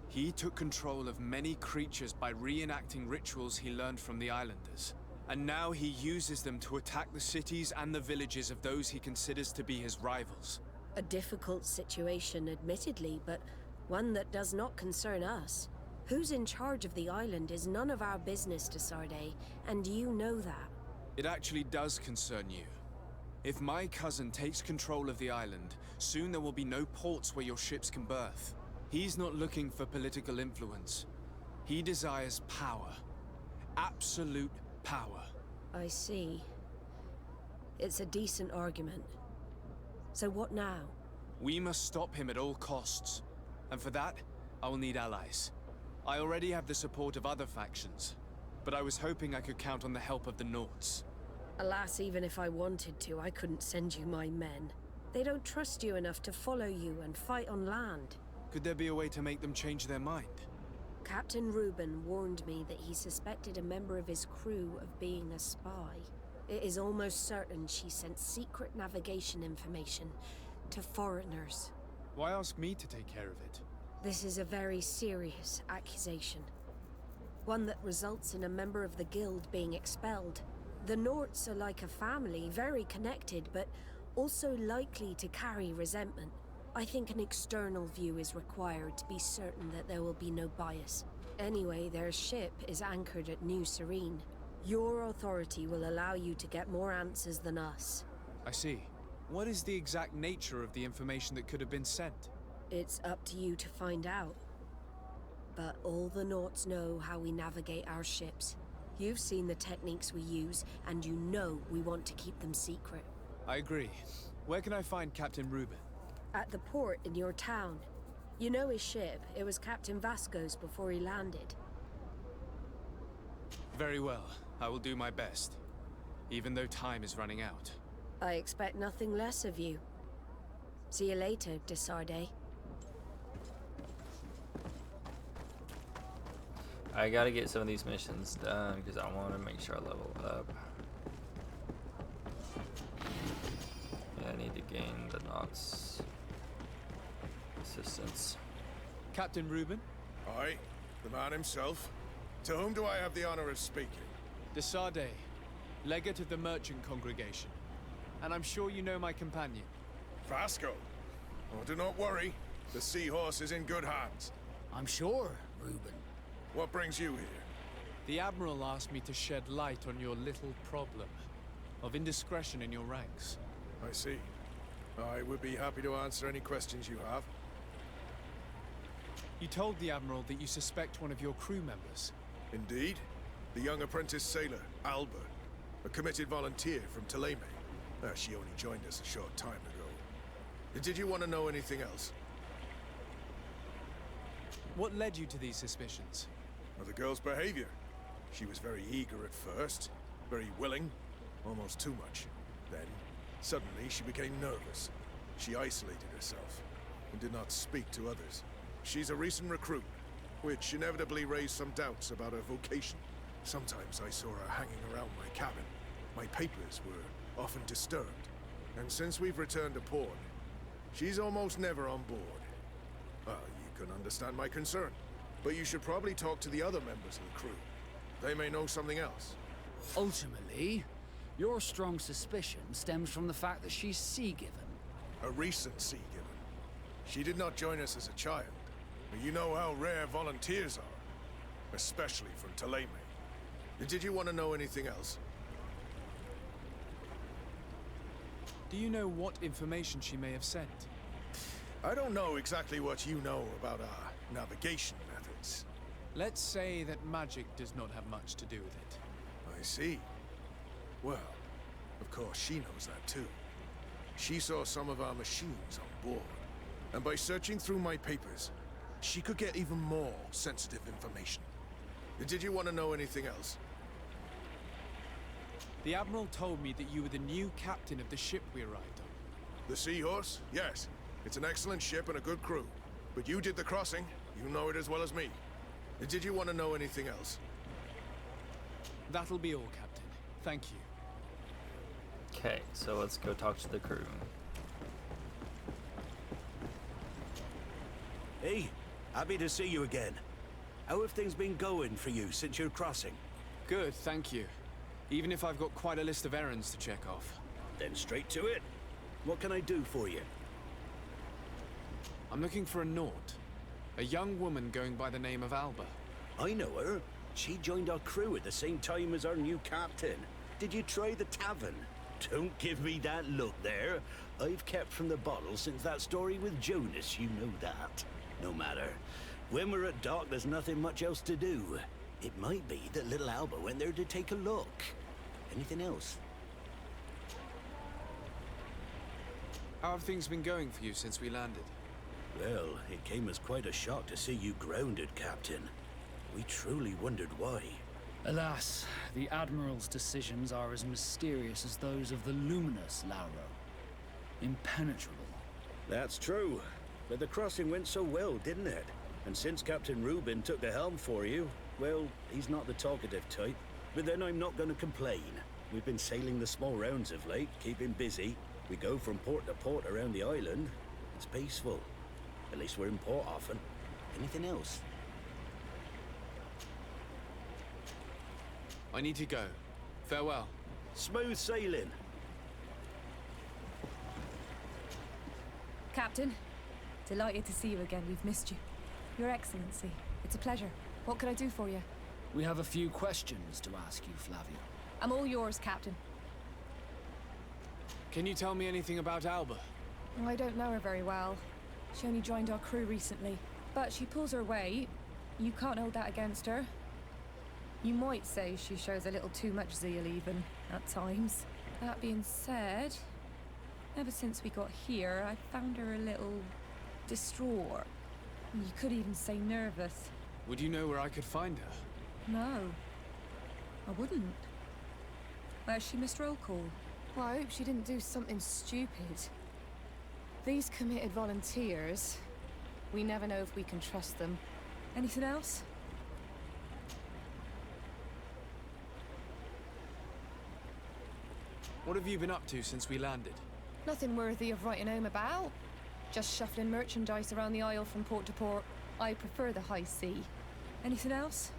He took control of many creatures by reenacting rituals he learned from the islanders. And now he uses them to attack the cities and the villages of those he considers to be his rivals. A difficult situation, admittedly, but one that does not concern us. Who's in charge of the island is none of our business, De Sade, and you know that. It actually does concern you. If my cousin takes control of the island, soon there will be no ports where your ships can berth. He's not looking for political influence. He desires power. Absolute power. I see. It's a decent argument. So what now? We must stop him at all costs. And for that, I will need allies. I already have the support of other factions, but I was hoping I could count on the help of the Nords. Alas, even if I wanted to, I couldn't send you my men. They don't trust you enough to follow you and fight on land. Could there be a way to make them change their mind? Captain Reuben warned me that he suspected a member of his crew of being a spy. It is almost certain she sent secret navigation information to foreigners. Why ask me to take care of it? This is a very serious accusation. One that results in a member of the guild being expelled. The Norts are like a family, very connected, but also likely to carry resentment. I think an external view is required to be certain that there will be no bias. Anyway, their ship is anchored at New Serene. Your authority will allow you to get more answers than us. I see. What is the exact nature of the information that could have been sent? It's up to you to find out. But all the Norts know how we navigate our ships. You've seen the techniques we use, and you know we want to keep them secret. I agree. Where can I find Captain Reuben? At the port in your town. You know his ship. It was Captain Vasco's before he landed. Very well. I will do my best. Even though time is running out. I expect nothing less of you. See you later, De Sade. I gotta get some of these missions done because I want to make sure I level up. Yeah, I need to gain the Knots assistance. Captain Reuben? Aye, the man himself. To whom do I have the honor of speaking? De Sade, legate of the merchant congregation. And I'm sure you know my companion. Vasco. Oh, do not worry. The seahorse is in good hands. I'm sure, Reuben. What brings you here? The Admiral asked me to shed light on your little problem of indiscretion in your ranks. I see. I would be happy to answer any questions you have. You told the Admiral that you suspect one of your crew members. Indeed. The young apprentice sailor, Alba. A committed volunteer from Thélème. She only joined us a short time ago. Did you want to know anything else? What led you to these suspicions? Well, the girl's behavior. She was very eager at first, very willing, almost too much. Then, suddenly, she became nervous. She isolated herself and did not speak to others. She's a recent recruit, which inevitably raised some doubts about her vocation. Sometimes I saw her hanging around my cabin. My papers were often disturbed. And since we've returned to port, she's almost never on board. Well, you can understand my concern, but you should probably talk to the other members of the crew. They may know something else. Ultimately, your strong suspicion stems from the fact that she's sea-given. A recent sea-given. She did not join us as a child, but you know how rare volunteers are, especially from Teer. Did you want to know anything else? Do you know what information she may have sent? I don't know exactly what you know about our navigation methods. Let's say that magic does not have much to do with it. I see. Well, of course she knows that too. She saw some of our machines on board, and by searching through my papers, she could get even more sensitive information. Did you want to know anything else? The Admiral told me that you were the new captain of the ship we arrived on. The Seahorse? Yes. It's an excellent ship and a good crew. But you did the crossing. You know it as well as me. Did you want to know anything else? That'll be all, Captain. Thank you. Okay, so let's go talk to the crew. Hey, happy to see you again. How have things been going for you since your crossing? Good, thank you. Even if I've got quite a list of errands to check off. Then straight to it. What can I do for you? I'm looking for a Naut. A young woman going by the name of Alba. I know her. She joined our crew at the same time as our new captain. Did you try the tavern? Don't give me that look there. I've kept from the bottle since that story with Jonas, you know that. No matter. When we're at dock, there's nothing much else to do. It might be that little Alba went there to take a look. Anything else? How have things been going for you since we landed? Well, it came as quite a shock to see you grounded, Captain. We truly wondered why. Alas, the Admiral's decisions are as mysterious as those of the luminous Lauro. Impenetrable. That's true. But the crossing went so well, didn't it? And since Captain Rubin took the helm for you, well, he's not the talkative type. But then I'm not going to complain. We've been sailing the small rounds of late, keeping busy. We go from port to port around the island. It's peaceful. At least we're in port often. Anything else? I need to go. Farewell. Smooth sailing. Captain, delighted to see you again. We've missed you. Your Excellency, it's a pleasure. What can I do for you? We have a few questions to ask you, Flavio. I'm all yours, Captain. Can you tell me anything about Alba? I don't know her very well. She only joined our crew recently. But she pulls her weight. You can't hold that against her. You might say she shows a little too much zeal even, at times. That being said, ever since we got here, I found her a little distraught. You could even say nervous. Would you know where I could find her? No, I wouldn't. Where's she missed roll call? Well, I hope she didn't do something stupid. These committed volunteers, we never know if we can trust them. Anything else? What have you been up to since we landed? Nothing worthy of writing home about. Just shuffling merchandise around the Isle from port to port. I prefer the high sea. Anything else?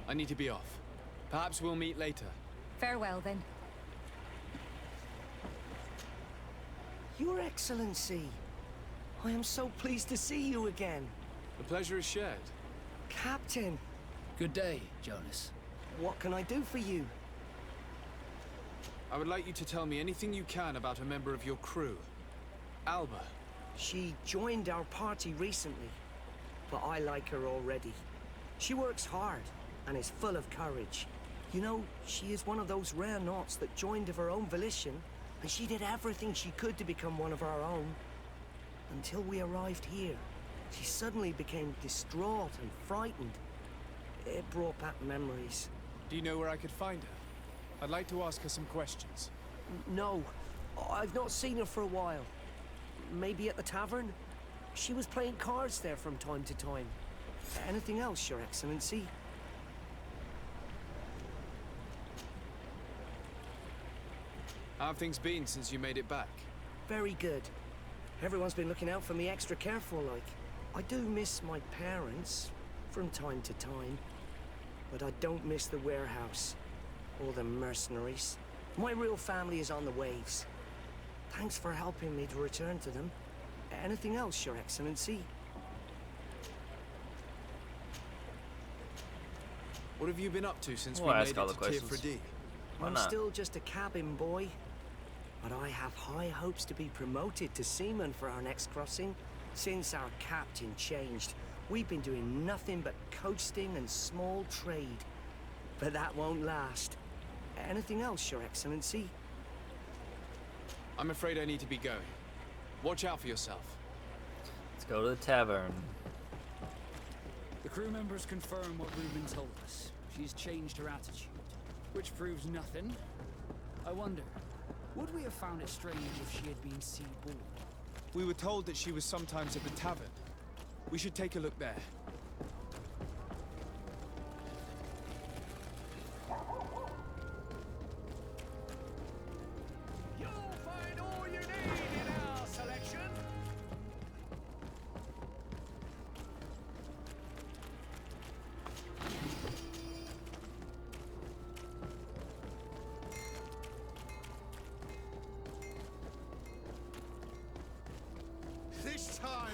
I need to be off. Perhaps we'll meet later. Farewell, then. Your Excellency, I am so pleased to see you again. The pleasure is shared. Captain. Good day, Jonas. What can I do for you? I would like you to tell me anything you can about a member of your crew. Alba. She joined our party recently, but I like her already. She works hard and is full of courage. You know, she is one of those rare Nauts that joined of her own volition, and she did everything she could to become one of our own. Until we arrived here, she suddenly became distraught and frightened. It brought back memories. Do you know where I could find her? I'd like to ask her some questions. No, I've not seen her for a while. Maybe at the tavern? She was playing cards there from time to time. Anything else, Your Excellency? How have things been since you made it back? Very good. Everyone's been looking out for me extra careful, like. I do miss my parents, from time to time. But I don't miss the warehouse, or the mercenaries. My real family is on the waves. Thanks for helping me to return to them. Anything else, Your Excellency? What have you been up to since We'll we made ask it all the to Teer questions. Fradee? Why I'm not? still just a cabin boy. But I have high hopes to be promoted to seaman for our next crossing. Since our captain changed, we've been doing nothing but coasting and small trade. But that won't last. Anything else, Your Excellency? I'm afraid I need to be going. Watch out for yourself. Let's go to the tavern. The crew members confirm what Reuben told us. She's changed her attitude, which proves nothing. I wonder, would we have found it strange if she had been sea-born? We were told that she was sometimes at the tavern. We should take a look there. You'll find all you need in our selection. This time,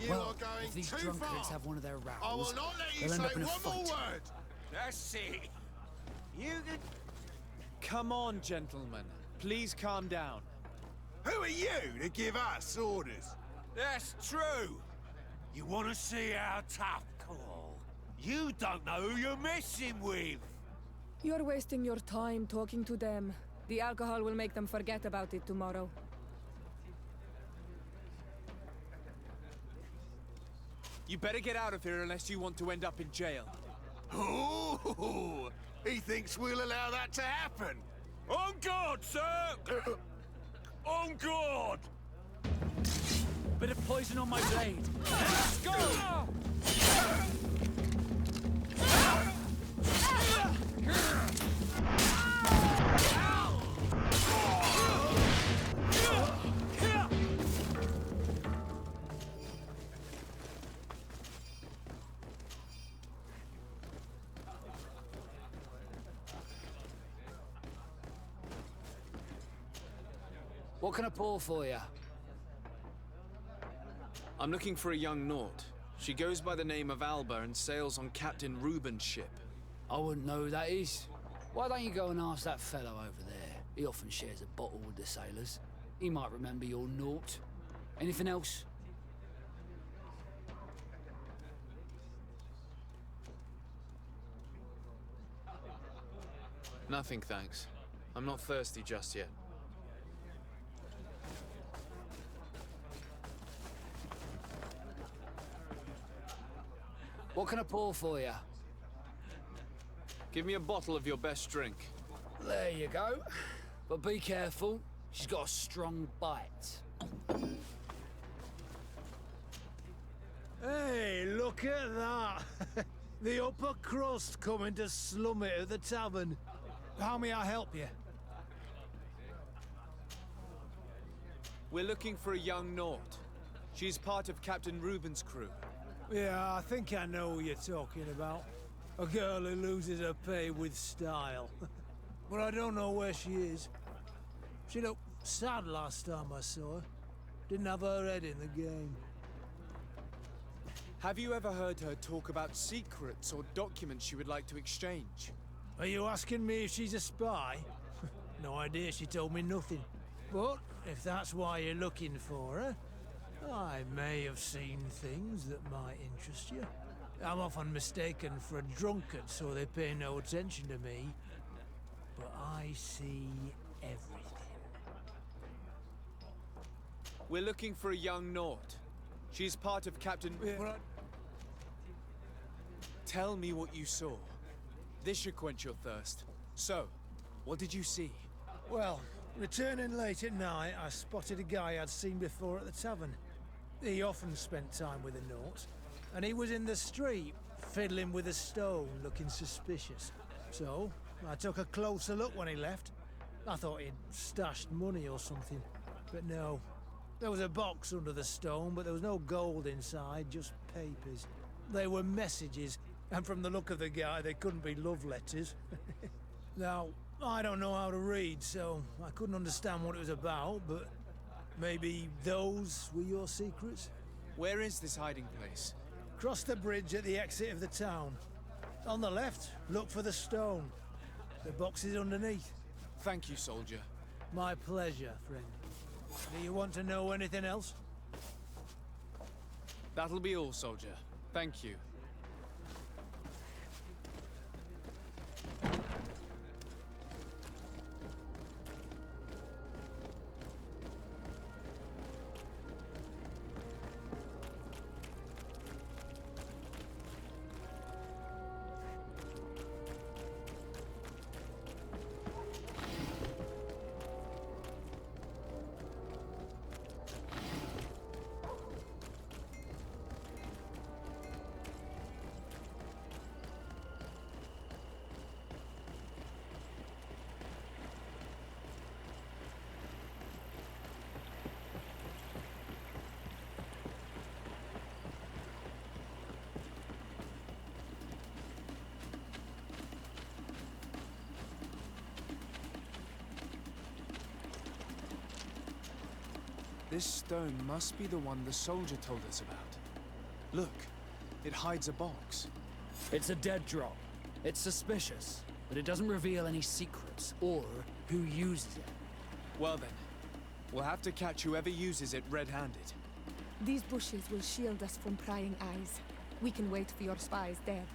you Well, are going if these too drunkards far. have one of their rows, I will not let you they'll end say up in a one more fight. word. That's it. You could... Come on, gentlemen. Please calm down. Who are you to give us orders? That's true. You want to see how tough call? You don't know who you're messing with. You're wasting your time talking to them. The alcohol will make them forget about it tomorrow. You better get out of here unless you want to end up in jail. Ooh, he thinks we'll allow that to happen. On guard, sir! On guard! Bit of poison on my blade. Let's go! What can I pour for you? I'm looking for a young Naut. She goes by the name of Alba and sails on Captain Reuben's ship. I wouldn't know who that is. Why don't you go and ask that fellow over there? He often shares a bottle with the sailors. He might remember your Naut. Anything else? Nothing, thanks. I'm not thirsty just yet. What can I pour for you? Give me a bottle of your best drink. There you go. But be careful. She's got a strong bite. Hey, look at that! The upper crust coming to slum it at the tavern. How may I help you? We're looking for a young Naut. She's part of Captain Reuben's crew. Yeah, I think I know who you're talking about. A girl who loses her pay with style. But I don't know where she is. She looked sad last time I saw her. Didn't have her head in the game. Have you ever heard her talk about secrets or documents she would like to exchange? Are you asking me if she's a spy? No idea, she told me nothing. But if that's why you're looking for her, I may have seen things that might interest you. I'm often mistaken for a drunkard, so they pay no attention to me. But I see everything. We're looking for a young Naut. She's part of Captain... Tell me what you saw. This should quench your thirst. So, what did you see? Well, returning late at night, I spotted a guy I'd seen before at the tavern. He often spent time with the Nauts, and he was in the street, fiddling with a stone, looking suspicious. So, I took a closer look when he left. I thought he'd stashed money or something, but no. There was a box under the stone, but there was no gold inside, just papers. They were messages, and from the look of the guy, they couldn't be love letters. Now, I don't know how to read, so I couldn't understand what it was about, but maybe those were your secrets? Where is this hiding place? Cross the bridge at the exit of the town. On the left, look for the stone. The box is underneath. Thank you, soldier. My pleasure, friend. Do you want to know anything else? That'll be all, soldier. Thank you. This stone must be the one the soldier told us about. Look, it hides a box. It's a dead drop. It's suspicious, but it doesn't reveal any secrets or who uses it. Well then, we'll have to catch whoever uses it red-handed. These bushes will shield us from prying eyes. We can wait for your spies there.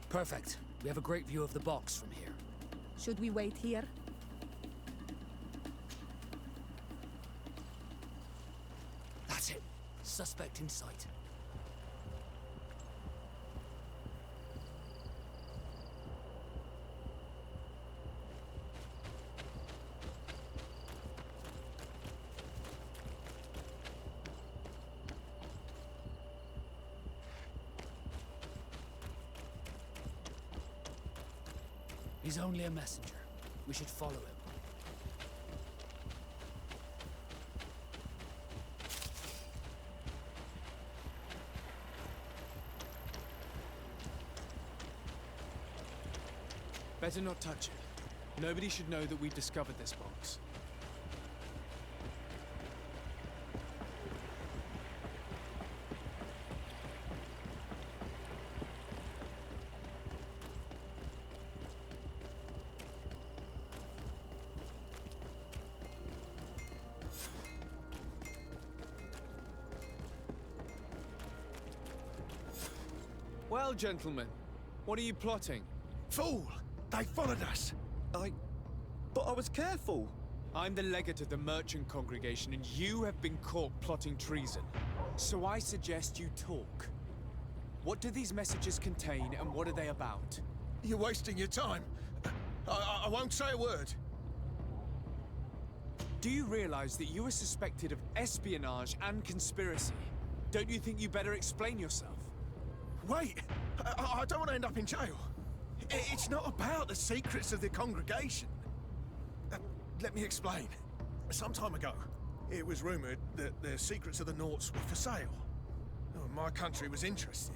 Perfect. We have a great view of the box from here. Should we wait here? That's it. Suspect in sight. He's only a messenger. We should follow him. Better not touch it. Nobody should know that we've discovered this box. Well, gentlemen, what are you plotting? Fool! They followed us! But I was careful! I'm the legate of the merchant congregation, and you have been caught plotting treason. So I suggest you talk. What do these messages contain, and what are they about? You're wasting your time. I won't say a word. Do you realize that you are suspected of espionage and conspiracy? Don't you think you better explain yourself? Wait! I don't want to end up in jail. It's not about the secrets of the congregation. Let me explain. Some time ago, it was rumored that the secrets of the Nauts were for sale. My country was interested.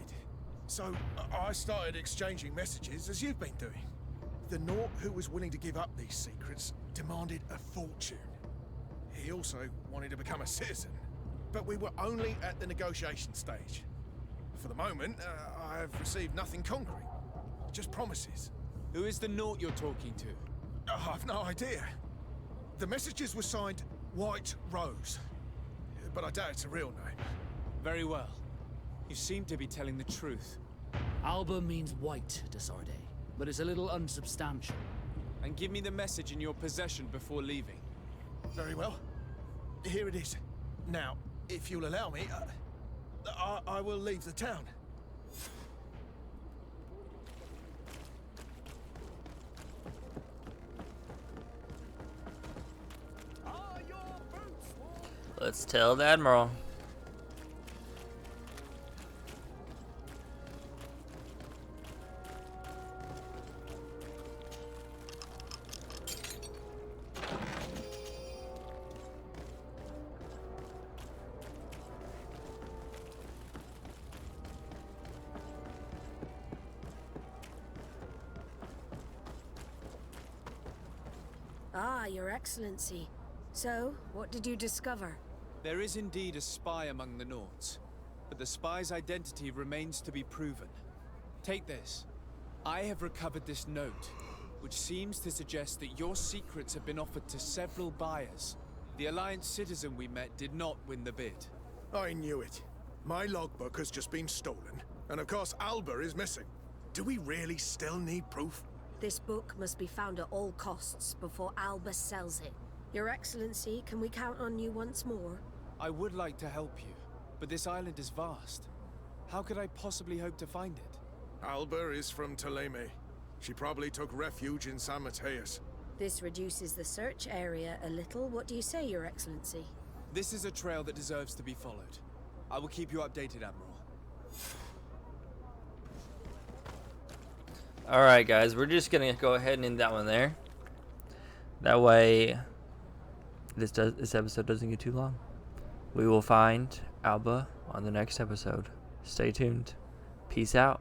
So I started exchanging messages as you've been doing. The Naut who was willing to give up these secrets demanded a fortune. He also wanted to become a citizen. But we were only at the negotiation stage. For the moment, I've received nothing concrete. Just promises. Who is the Naut you're talking to? I've no idea. The messages were signed White Rose, but I doubt it's a real name. Very well. You seem to be telling the truth. Alba means white, Desarde, but it's a little unsubstantial. And give me the message in your possession before leaving. Very well. Here it is. Now, if you'll allow me, I will leave the town. Let's tell the Admiral. Ah, Your Excellency. So, what did you discover? There is indeed a spy among the Nords, but the spy's identity remains to be proven. Take this. I have recovered this note, which seems to suggest that your secrets have been offered to several buyers. The Alliance citizen we met did not win the bid. I knew it. My logbook has just been stolen, and of course Alba is missing. Do we really still need proof? This book must be found at all costs before Alba sells it. Your Excellency, can we count on you once more? I would like to help you, but this island is vast. How could I possibly hope to find it? Alba is from Toleme. She probably took refuge in San Mateus. This reduces the search area a little. What do you say, Your Excellency? This is a trail that deserves to be followed. I will keep you updated, Admiral. Alright guys, we're just gonna go ahead and end that one there. That way this episode doesn't get too long. We will find Alba on the next episode. Stay tuned. Peace out.